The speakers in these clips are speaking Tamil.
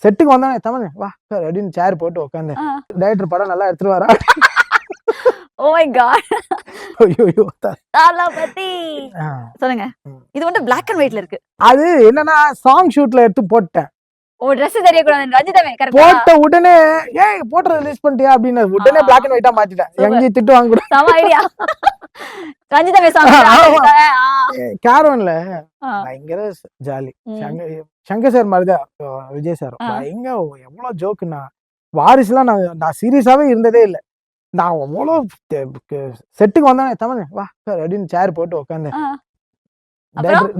செட்டுக்கு வந்தானே தமிழ் வா சார் அப்படின்னு சேர் போட்டு உட்காந்து டைரக்டர் படம் நல்லா எடுத்துட்டு வரா. Oh my god. ஐயோ தளபதி சொல்லுங்க. இது வந்து Black and Whiteல இருக்கு. அது என்னன்னா சாங் ஷூட்ல எடுத்து போட்டேன். ஓ Dress தெரியக்கூடாது ரஞ்சிதமே கரெக்ட்டா. போட்ட உடனே ஏய் போட்டோ ரிலீஸ் பண்ணிட்டியா அப்படின்னு உடனே Black and White மாத்திட்டேன். எங்க திட்டு வாங்க கூட. சம ஐடியா. ரஞ்சிதமே சாங் காரோன்ல பயங்கர ஜாலி. சங்கர் சார் மாதிரி தான் விஜய் சார். பயங்கர எவ்வளவு ஜோக்குன்னா வாரிசுலாம் நான் சீரியஸாவே இருந்ததே இல்லை. நான் அவ்வளோ செட்டுக்கு வந்தானே தமிழ் வா சார் அப்படின்னு சேர் போட்டு உட்காந்து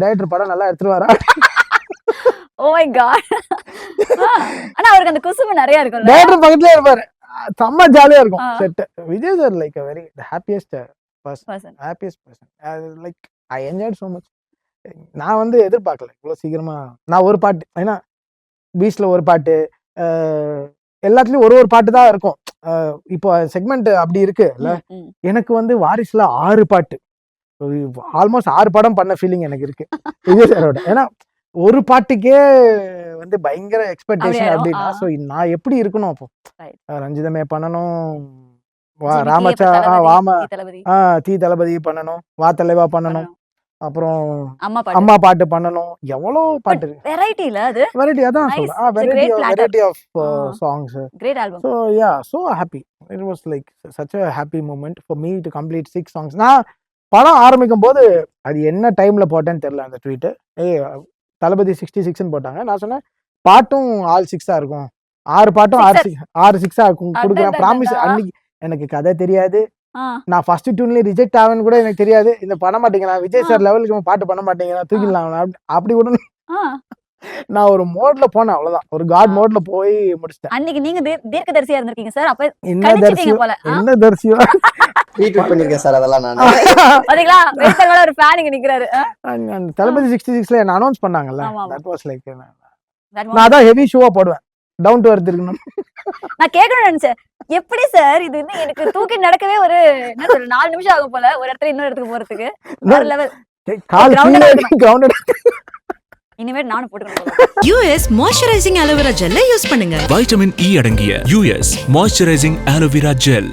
டைரக்டர் படம் நல்லா எடுத்துட்டு வரா. Oh my god. ஆனா அவருக்கு அந்த குசும நிறைய இருக்கும். டைரக்டர் பக்கத்துலயே இருப்பாரு. செம்ம ஜாலியா இருக்கும் set. Vijay sir like a very happiest person. Like I enjoyed so much. நான் வந்து எதிர்பார்க்கல இவ்வளவு சீக்கிரமா. நான் ஒரு பாட்டு ஏன்னா பீச்ல ஒரு பாட்டு எல்லாத்துலயும் ஒரு பாட்டு தான் இருக்கும். இப்போ செக்மெண்ட் அப்படி இருக்கு இல்ல. எனக்கு வந்து வாரிசுல 6 பாட்டு ஆல்மோஸ்ட் 6 படம் பண்ண ஃபீலிங் எனக்கு இருக்கு விஜய் சாரோட. ஏன்னா ஒரு பாட்டுக்கே வந்து பயங்கர எக்ஸ்பெக்டேஷன் அப்படின்னா ஸோ நான் எப்படி இருக்கணும் அப்போ. ரஞ்சிதமே பண்ணணும், ராமச்சா வாம தீ தளபதி பண்ணணும், வா தலைவா பண்ணணும், அப்புறம் அம்மா பாட்டு பண்ணணும். எவ்வளவு பாட்டு வெரைட்டில அது வெரைட்டி அதான் சொல்றேன். Variety of songs. Great album. So yeah, so happy. It was like such a happy moment for me to complete 6 songs. நான் படம் ஆரம்பிக்கும் போது அது என்ன டைம்ல போட்டேன்னு தெரியல அந்த ட்வீட். தளபதி 66 ன்னு போட்டாங்க. நான் சொன்னேன் பாட்டும் ஆல் 6 இருக்கும், 6 பாட்டும் 6 6 கொடுக்குறேன் ப்ராமிஸ். அன்னைக்கு எனக்கு கதை தெரியாது. நான் ஃபர்ஸ்ட் டியூன்ல ரிஜெக்ட் ஆவேன்னு கூட எனக்கு தெரியாது. இந்த பண்ண மாட்டேங்கிறா விஜய் சார் லெவலுக்கு பாட்டு பண்ண மாட்டேங்கிறா தூக்கிடலாம் அப்படி கூட நான் ஒரு மோட்ல போனேன். அவ்வளவுதான், ஒரு காட் மோட்ல போய் முடிச்சிட்டேன். அன்னைக்கு நீங்க தீர்க்கதரிசியா இருந்திருக்கீங்க சார். அப்ப என்ன தரிசியோ ட்வீட் பண்ணிருக்கேன் சார். அதெல்லாம் நான் பாத்தீங்களா வெயிட்டரோட ஒரு ஃபேன் இங்க நிக்கறாரு. தளபதி 66ல என்ன அனௌன்ஸ் பண்ணாங்கல்ல. தட் வாஸ் லைக் நான் தான் ஹெவி ஷோவா போடுவேன். டவுன் டு எர்த் இருக்கணும். நான் கேட்கணும்னு நினைச்சேன் எப்படி சார் இது வந்து எனக்கு தூக்கி நடக்கவே ஒரு என்ன சொல்ற 4 நிமிஷம் ஆகும் போல ஒரு இடத்துல இன்னொரு இடத்துக்கு போறதுக்கு. வேற லெவல் கால் கிரவுண்டட். இனிமே நானும் போட்டுக்கணும். யுஎஸ் மாய்ஸ்சரைசிங் ஆலோவேரா ஜெல்லை யூஸ் பண்ணுங்க. வைட்டமின் இ அடங்கிய யுஎஸ் மாய்ஸ்சரைசிங் ஆலோவேரா ஜெல்.